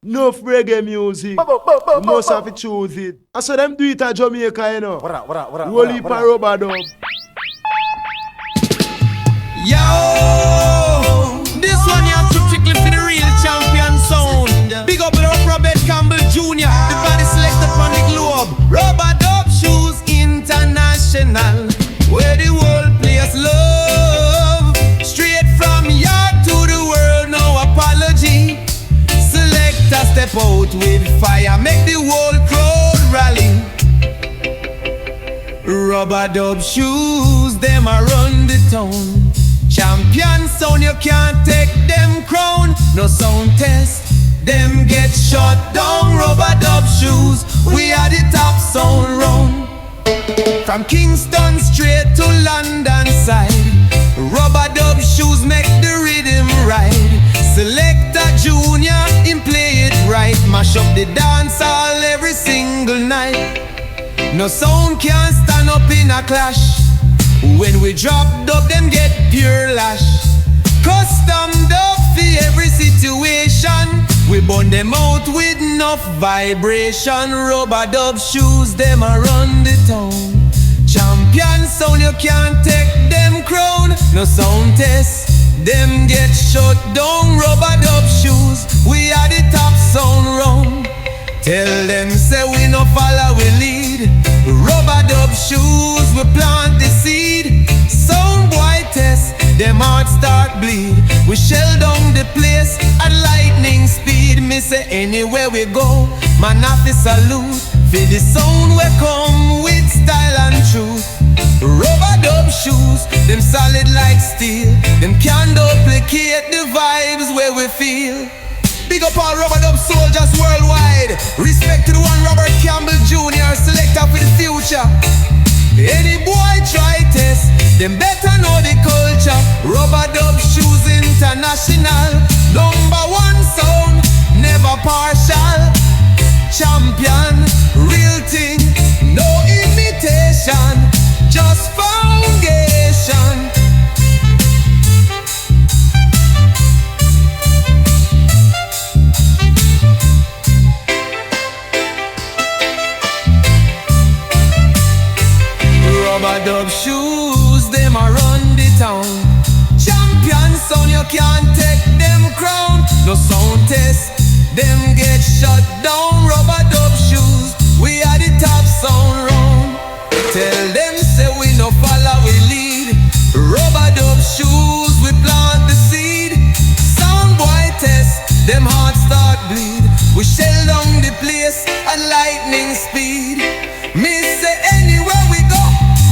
Enough reggae music. You must have to choose it. I saw them do it at Jamaica, you know. Roll it for rubber dub. Yo, this one you have to trickle for the real champion sound. Big up Robert Campbell Jr., the body selected from the globe. Rubber dub shoes international, where the world players love. Straight from yard to the world, no apology. Selector step out with fire, make the whole crowd rally. Rubber dub shoes, them a run the town. Champion sound, you can't take them crown. No sound test, them get shut down. Rubber dub shoes, we are the top sound round. From Kingston straight to London side, rubber dub shoes make the rhythm ride. Selector Junior, him play it right. Mash up the dance hall every single night. No sound can stand up in a clash. When we drop dub, them get pure lash. Custom dub for every situation. We burn them out with enough vibration. Rubber dub shoes, them a run the town. Champion sound, you can't take them crown. No sound test, them get shut down. Rubber dub shoes, we are the top sound round. Tell them say we no follow, we lead. Rubber dub shoes, we plant the seed. Sound boy test, them heart start bleed. We shell down the place at lightning speed. Me say anywhere we go, man have to salute. For the sound we come with style and truth. Rubber dub shoes, them solid like steel. Them can't duplicate the vibes where we feel. Big up all rubber dub soldiers worldwide. Respect to the one Robert Campbell Jr., selector for the future. Any boy try test, them better know the culture. Rubber dub shoes international. #1 sound, never partial. Champion, real thing, no imitation, just foundation. Rubber dub shoes, them a run the town. Champion sound, you can't take them crown. No sound test, them get shut down. Rubber dub shoes, we are the top sound round. Tell them say we no follow, we lead. Rubber dub shoes, we plant the seed. Sound boy test, them heart start bleed. We shell down the place at lightning speed. Me say anywhere we go,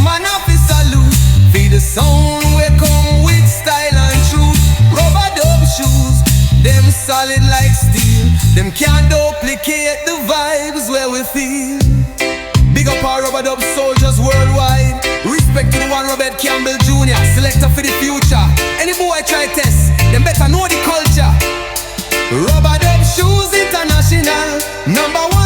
man up is salute. Feed the sound, we come with style and truth. Rubber dub shoes, them solid like steel. Them can't duplicate the vibes where we feel. Big up our rubber dub soldiers worldwide. Respect to the one Robert Campbell Jr., selector for the future. Any boy try test, them better know the culture. Rubber dub shoes international, #1